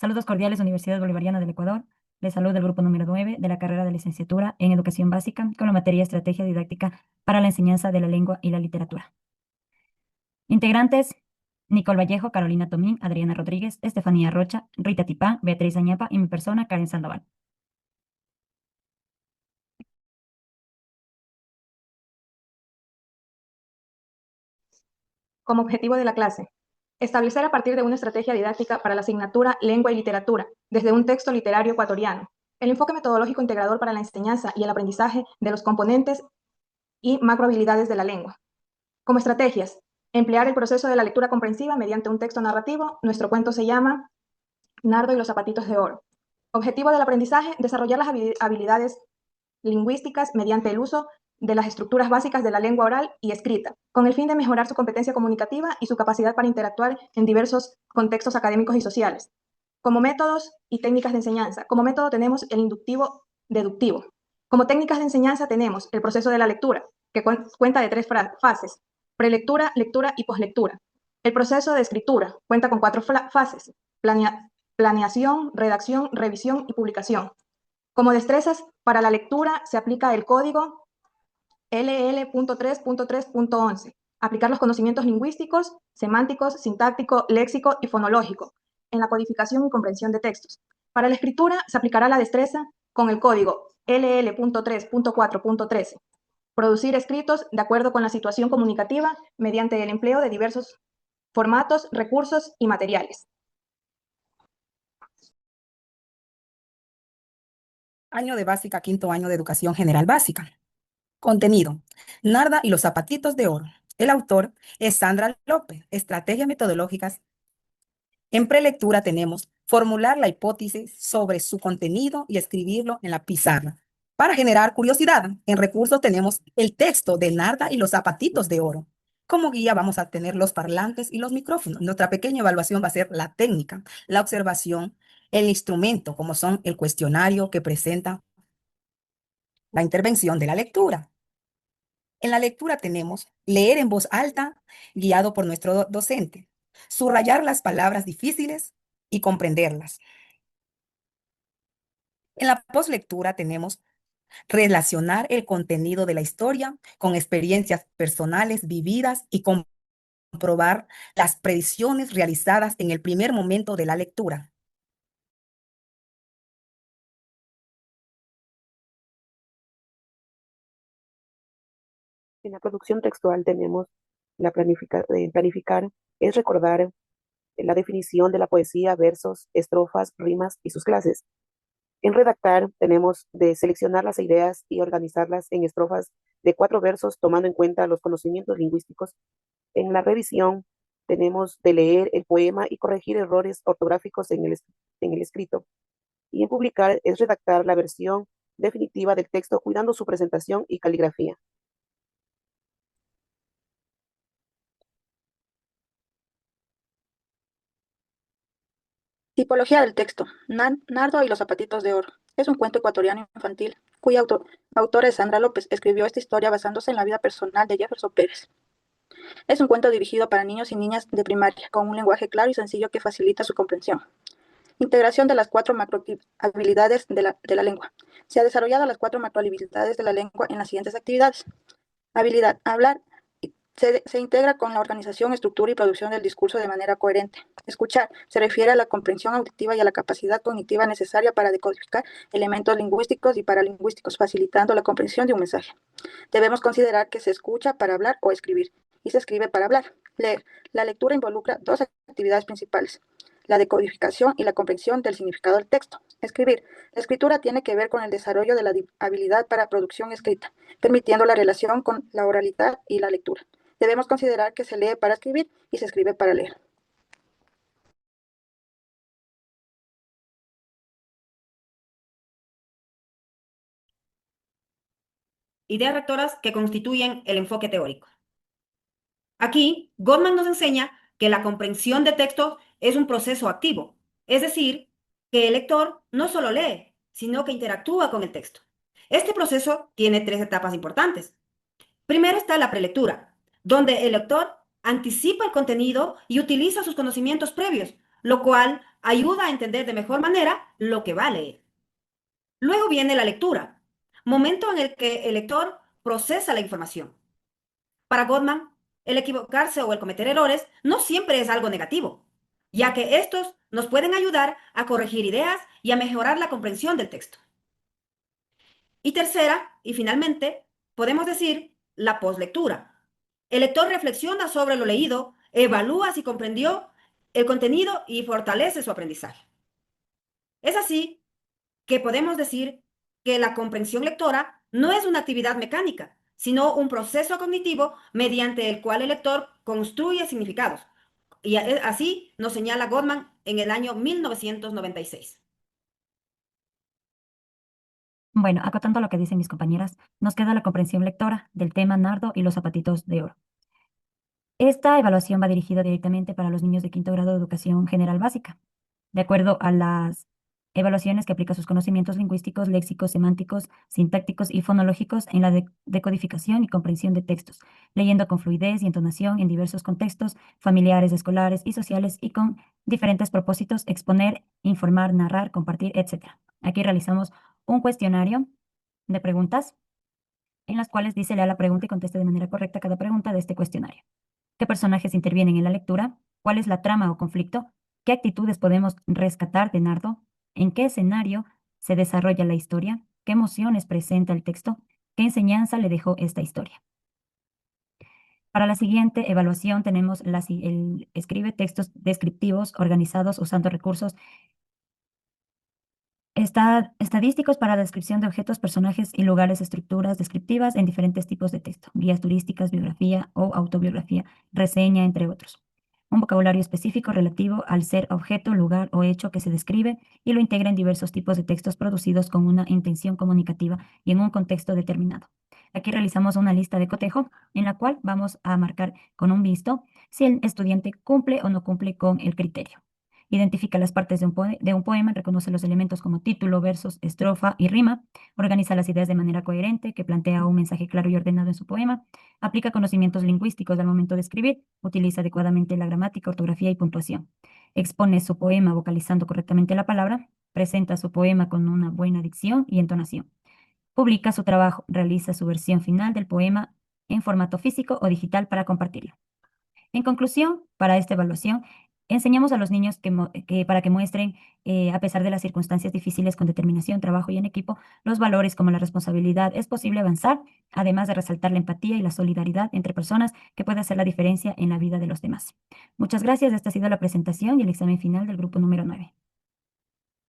Saludos cordiales, Universidad Bolivariana del Ecuador. Les saluda el grupo número 9 de la carrera de licenciatura en Educación Básica con la materia Estrategia Didáctica para la Enseñanza de la Lengua y la Literatura. Integrantes: Nicole Vallejo, Carolina Tomín, Adriana Rodríguez, Estefanía Rocha, Rita Tipá, Beatriz Añapa y mi persona, Karen Sandoval. Como objetivo de la clase, establecer a partir de una estrategia didáctica para la asignatura Lengua y Literatura, desde un texto literario ecuatoriano, el enfoque metodológico integrador para la enseñanza y el aprendizaje de los componentes y macrohabilidades de la lengua. Como estrategias, emplear el proceso de la lectura comprensiva mediante un texto narrativo. Nuestro cuento se llama Nardo y los zapatitos de oro. Objetivo del aprendizaje, desarrollar las habilidades lingüísticas mediante el uso de las estructuras básicas de la lengua oral y escrita, con el fin de mejorar su competencia comunicativa y su capacidad para interactuar en diversos contextos académicos y sociales. Como métodos y técnicas de enseñanza, como método tenemos el inductivo-deductivo. Como técnicas de enseñanza tenemos el proceso de la lectura, que cuenta de 3 fases: prelectura, lectura y poslectura. El proceso de escritura cuenta con 4 fases: planeación, redacción, revisión y publicación. Como destrezas para la lectura se aplica el código LL.3.3.11. Aplicar los conocimientos lingüísticos, semánticos, sintáctico, léxico y fonológico en la codificación y comprensión de textos. Para la escritura se aplicará la destreza con el código LL.3.4.13. Producir escritos de acuerdo con la situación comunicativa mediante el empleo de diversos formatos, recursos y materiales. Año de básica, quinto año de educación general básica. Contenido: Narda y los zapatitos de oro. El autor es Sandra López. Estrategias metodológicas. En prelectura tenemos formular la hipótesis sobre su contenido y escribirlo en la pizarra para generar curiosidad. En recursos tenemos el texto de Narda y los zapatitos de oro. Como guía vamos a tener los parlantes y los micrófonos. Nuestra pequeña evaluación va a ser la técnica, la observación, el instrumento, como son el cuestionario que presenta la intervención de la lectura. En la lectura tenemos leer en voz alta, guiado por nuestro docente, subrayar las palabras difíciles y comprenderlas. En la poslectura tenemos relacionar el contenido de la historia con experiencias personales vividas y comprobar las predicciones realizadas en el primer momento de la lectura. En la producción textual tenemos planificar es recordar la definición de la poesía, versos, estrofas, rimas y sus clases. En redactar tenemos de seleccionar las ideas y organizarlas en estrofas de 4 versos tomando en cuenta los conocimientos lingüísticos. En la revisión tenemos de leer el poema y corregir errores ortográficos en el escrito. Y en publicar es redactar la versión definitiva del texto cuidando su presentación y caligrafía. Tipología del texto. Nardo y los zapatitos de oro. Es un cuento ecuatoriano infantil, cuya autora es Sandra López. Escribió esta historia basándose en la vida personal de Jefferson Pérez. Es un cuento dirigido para niños y niñas de primaria, con un lenguaje claro y sencillo que facilita su comprensión. Integración de las 4 macrohabilidades de la lengua. Se ha desarrollado las 4 macrohabilidades de la lengua en las siguientes actividades. Habilidad: hablar. Se integra con la organización, estructura y producción del discurso de manera coherente. Escuchar se refiere a la comprensión auditiva y a la capacidad cognitiva necesaria para decodificar elementos lingüísticos y paralingüísticos, facilitando la comprensión de un mensaje. Debemos considerar que se escucha para hablar o escribir y se escribe para hablar. Leer. La lectura involucra 2 actividades principales: la decodificación y la comprensión del significado del texto. Escribir. La escritura tiene que ver con el desarrollo de la habilidad para producción escrita, permitiendo la relación con la oralidad y la lectura. Debemos considerar que se lee para escribir y se escribe para leer. Ideas rectoras que constituyen el enfoque teórico. Aquí, Gottman nos enseña que la comprensión de texto es un proceso activo, es decir, que el lector no solo lee, sino que interactúa con el texto. Este proceso tiene 3 etapas importantes. Primero está la prelectura, donde el lector anticipa el contenido y utiliza sus conocimientos previos, lo cual ayuda a entender de mejor manera lo que va a leer. Luego viene la lectura, momento en el que el lector procesa la información. Para Gottman, el equivocarse o el cometer errores no siempre es algo negativo, ya que estos nos pueden ayudar a corregir ideas y a mejorar la comprensión del texto. Y tercera, y finalmente, podemos decir la poslectura. El lector reflexiona sobre lo leído, evalúa si comprendió el contenido y fortalece su aprendizaje. Es así que podemos decir que la comprensión lectora no es una actividad mecánica, sino un proceso cognitivo mediante el cual el lector construye significados. Y así nos señala Gottman en el año 1996. Bueno, acotando lo que dicen mis compañeras, nos queda la comprensión lectora del tema Nardo y los zapatitos de oro. Esta evaluación va dirigida directamente para los niños de quinto grado de educación general básica, de acuerdo a las evaluaciones que aplica sus conocimientos lingüísticos, léxicos, semánticos, sintácticos y fonológicos en la decodificación y comprensión de textos, leyendo con fluidez y entonación en diversos contextos familiares, escolares y sociales y con diferentes propósitos: exponer, informar, narrar, compartir, etc. Aquí realizamos un cuestionario de preguntas en las cuales dice: lea la pregunta y conteste de manera correcta cada pregunta de este cuestionario. ¿Qué personajes intervienen en la lectura? ¿Cuál es la trama o conflicto? ¿Qué actitudes podemos rescatar de Nardo? ¿En qué escenario se desarrolla la historia? ¿Qué emociones presenta el texto? ¿Qué enseñanza le dejó esta historia? Para la siguiente evaluación tenemos escribe textos descriptivos organizados usando recursos estadísticos para la descripción de objetos, personajes y lugares, estructuras descriptivas en diferentes tipos de texto, guías turísticas, biografía o autobiografía, reseña, entre otros. Un vocabulario específico relativo al ser, objeto, lugar o hecho que se describe y lo integra en diversos tipos de textos producidos con una intención comunicativa y en un contexto determinado. Aquí realizamos una lista de cotejo en la cual vamos a marcar con un visto si el estudiante cumple o no cumple con el criterio. Identifica las partes de un poema, reconoce los elementos como título, versos, estrofa y rima, organiza las ideas de manera coherente, que plantea un mensaje claro y ordenado en su poema, aplica conocimientos lingüísticos al momento de escribir, utiliza adecuadamente la gramática, ortografía y puntuación, expone su poema vocalizando correctamente la palabra, presenta su poema con una buena dicción y entonación, publica su trabajo, realiza su versión final del poema en formato físico o digital para compartirlo. En conclusión, para esta evaluación, enseñamos a los niños para que muestren, a pesar de las circunstancias difíciles, con determinación, trabajo y en equipo, los valores como la responsabilidad. Es posible avanzar, además de resaltar la empatía y la solidaridad entre personas, que puede hacer la diferencia en la vida de los demás. Muchas gracias. Esta ha sido la presentación y el examen final del grupo número 9.